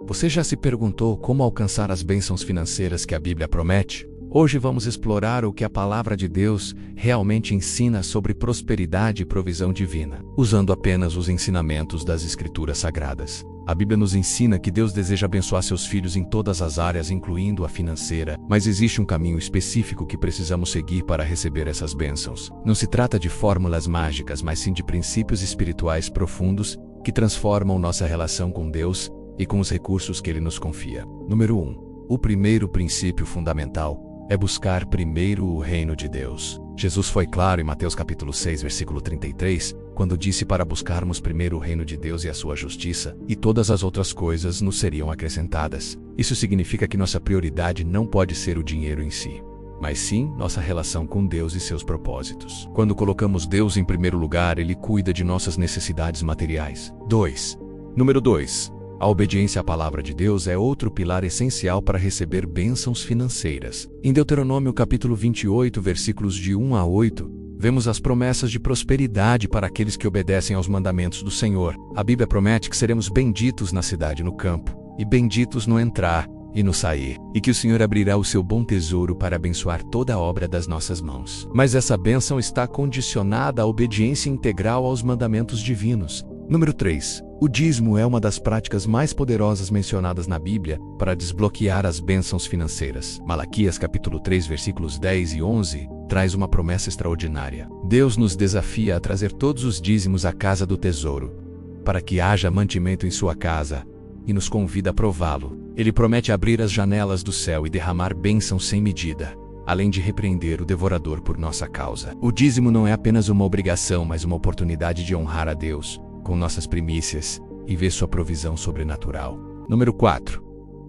Você já se perguntou como alcançar as bênçãos financeiras que a Bíblia promete? Hoje vamos explorar o que a Palavra de Deus realmente ensina sobre prosperidade e provisão divina, usando apenas os ensinamentos das Escrituras Sagradas. A Bíblia nos ensina que Deus deseja abençoar seus filhos em todas as áreas, incluindo a financeira, mas existe um caminho específico que precisamos seguir para receber essas bênçãos. Não se trata de fórmulas mágicas, mas sim de princípios espirituais profundos que transformam nossa relação com Deus e com os recursos que Ele nos confia. Número 1. O primeiro princípio fundamental é buscar primeiro o reino de Deus. Jesus foi claro em Mateus capítulo 6, versículo 33, quando disse para buscarmos primeiro o reino de Deus e a sua justiça, e todas as outras coisas nos seriam acrescentadas. Isso significa que nossa prioridade não pode ser o dinheiro em si, mas sim nossa relação com Deus e seus propósitos. Quando colocamos Deus em primeiro lugar, Ele cuida de nossas necessidades materiais. Número 2. A obediência à palavra de Deus é outro pilar essencial para receber bênçãos financeiras. Em Deuteronômio capítulo 28, versículos de 1 a 8, vemos as promessas de prosperidade para aqueles que obedecem aos mandamentos do Senhor. A Bíblia promete que seremos benditos na cidade e no campo, e benditos no entrar e no sair, e que o Senhor abrirá o seu bom tesouro para abençoar toda a obra das nossas mãos. Mas essa bênção está condicionada à obediência integral aos mandamentos divinos. Número 3. O dízimo é uma das práticas mais poderosas mencionadas na Bíblia para desbloquear as bênçãos financeiras. Malaquias capítulo 3, versículos 10 e 11, traz uma promessa extraordinária. Deus nos desafia a trazer todos os dízimos à casa do tesouro, para que haja mantimento em sua casa, e nos convida a prová-lo. Ele promete abrir as janelas do céu e derramar bênçãos sem medida, além de repreender o devorador por nossa causa. O dízimo não é apenas uma obrigação, mas uma oportunidade de honrar a Deus com nossas primícias e ver sua provisão sobrenatural. Número 4.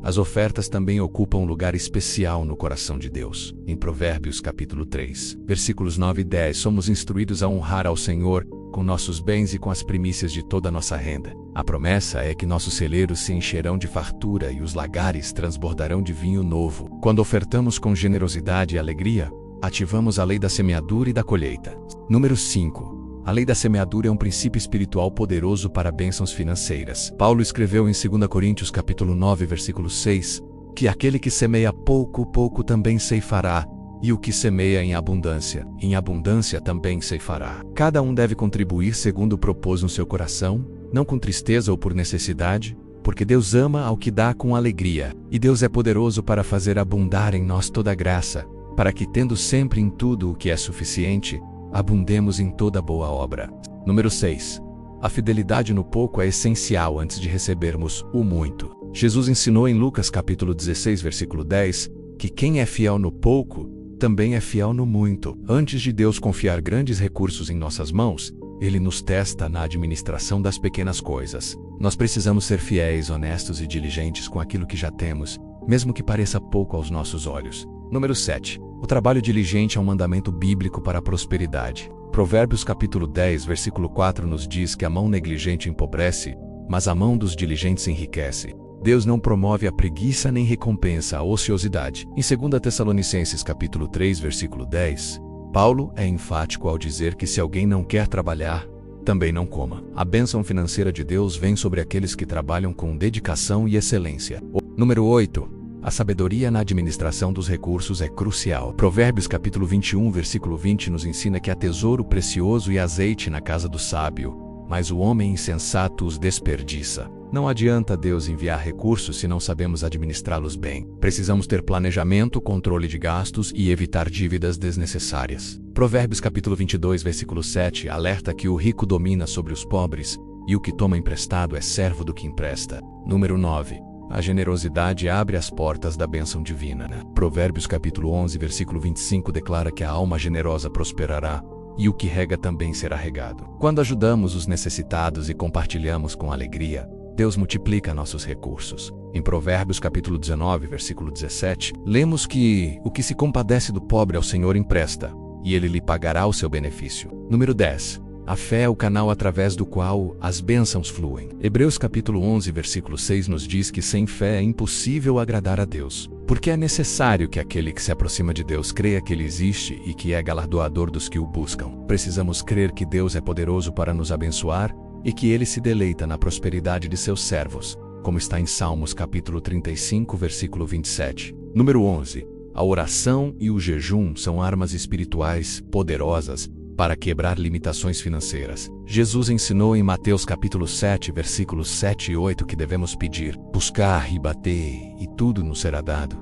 As ofertas também ocupam um lugar especial no coração de Deus. Em Provérbios capítulo 3, versículos 9 e 10, somos instruídos a honrar ao Senhor com nossos bens e com as primícias de toda a nossa renda. A promessa é que nossos celeiros se encherão de fartura e os lagares transbordarão de vinho novo. Quando ofertamos com generosidade e alegria, ativamos a lei da semeadura e da colheita. Número 5. A lei da semeadura é um princípio espiritual poderoso para bênçãos financeiras. Paulo escreveu em 2 Coríntios capítulo 9, versículo 6, que aquele que semeia pouco, pouco também ceifará, e o que semeia em abundância também ceifará. Cada um deve contribuir segundo propôs no seu coração, não com tristeza ou por necessidade, porque Deus ama ao que dá com alegria, e Deus é poderoso para fazer abundar em nós toda graça, para que, tendo sempre em tudo o que é suficiente, abundemos em toda boa obra. Número 6. A fidelidade no pouco é essencial antes de recebermos o muito. Jesus ensinou em Lucas capítulo 16, versículo 10, que quem é fiel no pouco, também é fiel no muito. Antes de Deus confiar grandes recursos em nossas mãos, Ele nos testa na administração das pequenas coisas. Nós precisamos ser fiéis, honestos e diligentes com aquilo que já temos, mesmo que pareça pouco aos nossos olhos. Número 7. O trabalho diligente é um mandamento bíblico para a prosperidade. Provérbios capítulo 10, versículo 4 nos diz que a mão negligente empobrece, mas a mão dos diligentes enriquece. Deus não promove a preguiça nem recompensa a ociosidade. Em 2 Tessalonicenses capítulo 3, versículo 10, Paulo é enfático ao dizer que se alguém não quer trabalhar, também não coma. A bênção financeira de Deus vem sobre aqueles que trabalham com dedicação e excelência. Número 8. A sabedoria na administração dos recursos é crucial. Provérbios capítulo 21, versículo 20 nos ensina que há tesouro precioso e azeite na casa do sábio, mas o homem insensato os desperdiça. Não adianta Deus enviar recursos se não sabemos administrá-los bem. Precisamos ter planejamento, controle de gastos e evitar dívidas desnecessárias. Provérbios capítulo 22, versículo 7 alerta que o rico domina sobre os pobres e o que toma emprestado é servo do que empresta. Número 9. A generosidade abre as portas da bênção divina. Provérbios capítulo 11, versículo 25 declara que a alma generosa prosperará, e o que rega também será regado. Quando ajudamos os necessitados e compartilhamos com alegria, Deus multiplica nossos recursos. Em Provérbios capítulo 19, versículo 17, lemos que o que se compadece do pobre ao Senhor empresta, e Ele lhe pagará o seu benefício. Número 10. A fé é o canal através do qual as bênçãos fluem. Hebreus capítulo 11, versículo 6 nos diz que sem fé é impossível agradar a Deus, porque é necessário que aquele que se aproxima de Deus creia que Ele existe e que é galardoador dos que o buscam. Precisamos crer que Deus é poderoso para nos abençoar e que Ele se deleita na prosperidade de seus servos. como está em Salmos capítulo 35, versículo 27. Número 11. A oração e o jejum são armas espirituais poderosas para quebrar limitações financeiras. Jesus ensinou em Mateus capítulo 7, versículos 7 e 8 que devemos pedir, buscar e bater, e tudo nos será dado,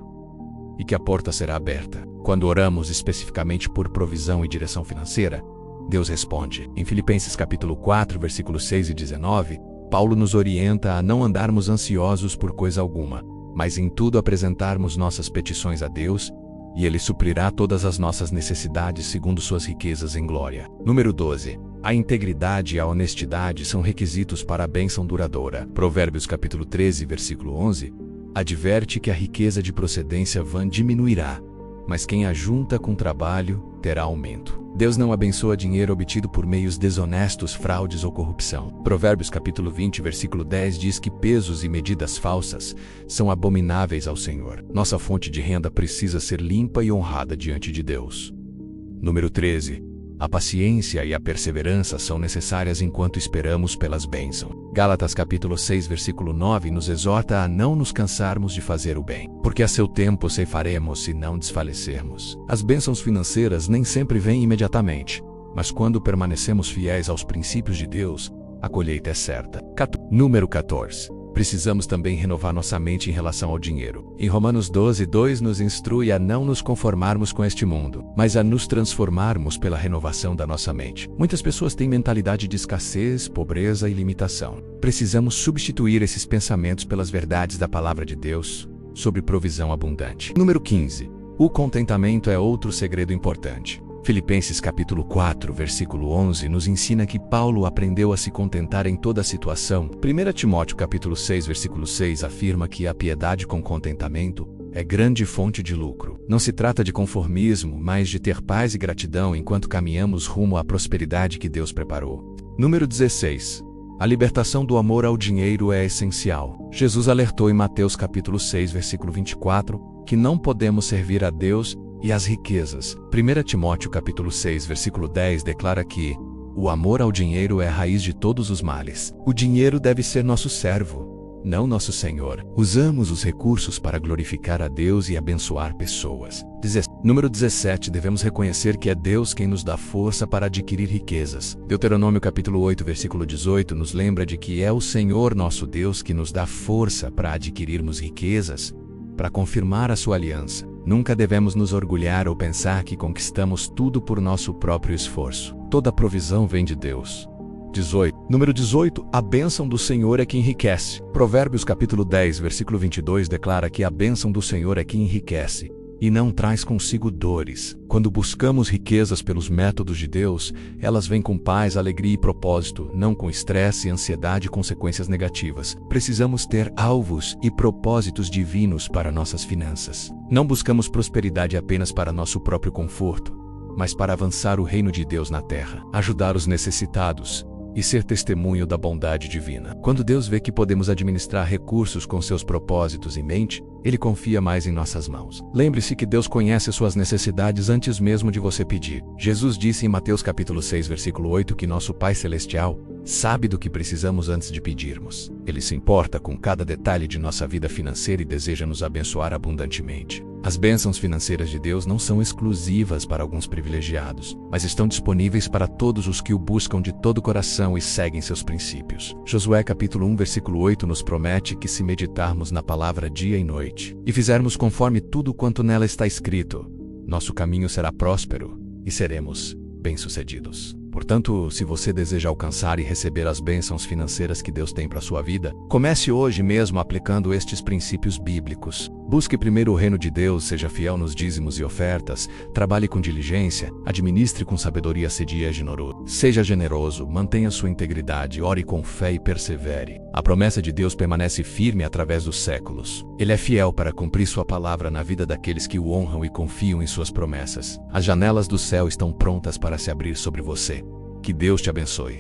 e que a porta será aberta. Quando oramos especificamente por provisão e direção financeira, Deus responde. Em Filipenses capítulo 4, versículos 6 e 19, Paulo nos orienta a não andarmos ansiosos por coisa alguma, mas em tudo apresentarmos nossas petições a Deus, e Ele suprirá todas as nossas necessidades segundo suas riquezas em glória. Número 12. A integridade e a honestidade são requisitos para a bênção duradoura. Provérbios capítulo 13, versículo 11, adverte que a riqueza de procedência vã diminuirá, mas quem ajunta com trabalho terá aumento. Deus não abençoa dinheiro obtido por meios desonestos, fraudes ou corrupção. Provérbios capítulo 20, versículo 10 diz que pesos e medidas falsas são abomináveis ao Senhor. Nossa fonte de renda precisa ser limpa e honrada diante de Deus. Número 13. A paciência e a perseverança são necessárias enquanto esperamos pelas bênçãos. Gálatas capítulo 6, versículo 9 nos exorta a não nos cansarmos de fazer o bem, porque a seu tempo ceifaremos se não desfalecermos. As bênçãos financeiras nem sempre vêm imediatamente, mas quando permanecemos fiéis aos princípios de Deus, a colheita é certa. Número 14. Precisamos também renovar nossa mente em relação ao dinheiro. Em Romanos 12, 2 nos instrui a não nos conformarmos com este mundo, mas a nos transformarmos pela renovação da nossa mente. Muitas pessoas têm mentalidade de escassez, pobreza e limitação. Precisamos substituir esses pensamentos pelas verdades da palavra de Deus sobre provisão abundante. Número 15. O contentamento é outro segredo importante. Filipenses capítulo 4, versículo 11 nos ensina que Paulo aprendeu a se contentar em toda situação. 1 Timóteo capítulo 6, versículo 6 afirma que a piedade com contentamento é grande fonte de lucro. Não se trata de conformismo, mas de ter paz e gratidão enquanto caminhamos rumo à prosperidade que Deus preparou. Número 16. A libertação do amor ao dinheiro é essencial. Jesus alertou em Mateus capítulo 6, versículo 24, que não podemos servir a Deus e as riquezas. 1 Timóteo capítulo 6, versículo 10 declara que o amor ao dinheiro é a raiz de todos os males. O dinheiro deve ser nosso servo, não nosso senhor. Usamos os recursos para glorificar a Deus e abençoar pessoas. Número 17. Devemos reconhecer que é Deus quem nos dá força para adquirir riquezas. Deuteronômio capítulo 8, versículo 18 nos lembra de que é o Senhor nosso Deus que nos dá força para adquirirmos riquezas, para confirmar a sua aliança. Nunca devemos nos orgulhar ou pensar que conquistamos tudo por nosso próprio esforço. Toda provisão vem de Deus. 18. Número 18. A bênção do Senhor é que enriquece. Provérbios capítulo 10, versículo 22 declara que a bênção do Senhor é que enriquece e não traz consigo dores. Quando buscamos riquezas pelos métodos de Deus, elas vêm com paz, alegria e propósito, não com estresse, ansiedade e consequências negativas. Precisamos ter alvos e propósitos divinos para nossas finanças. Não buscamos prosperidade apenas para nosso próprio conforto, mas para avançar o reino de Deus na terra, ajudar os necessitados e ser testemunho da bondade divina. Quando Deus vê que podemos administrar recursos com seus propósitos em mente, Ele confia mais em nossas mãos. Lembre-se que Deus conhece suas necessidades antes mesmo de você pedir. Jesus disse em Mateus capítulo 6, versículo 8 que nosso Pai Celestial sabe do que precisamos antes de pedirmos. Ele se importa com cada detalhe de nossa vida financeira e deseja nos abençoar abundantemente. As bênçãos financeiras de Deus não são exclusivas para alguns privilegiados, mas estão disponíveis para todos os que o buscam de todo o coração e seguem seus princípios. Josué capítulo 1, versículo 8 nos promete que se meditarmos na palavra dia e noite, e fizermos conforme tudo quanto nela está escrito, nosso caminho será próspero e seremos bem-sucedidos. Portanto, se você deseja alcançar e receber as bênçãos financeiras que Deus tem para a sua vida, comece hoje mesmo aplicando estes princípios bíblicos. Busque primeiro o reino de Deus, seja fiel nos dízimos e ofertas, trabalhe com diligência, administre com sabedoria, seja generoso. Seja generoso, mantenha sua integridade, ore com fé e persevere. A promessa de Deus permanece firme através dos séculos. Ele é fiel para cumprir sua palavra na vida daqueles que o honram e confiam em suas promessas. As janelas do céu estão prontas para se abrir sobre você. Que Deus te abençoe.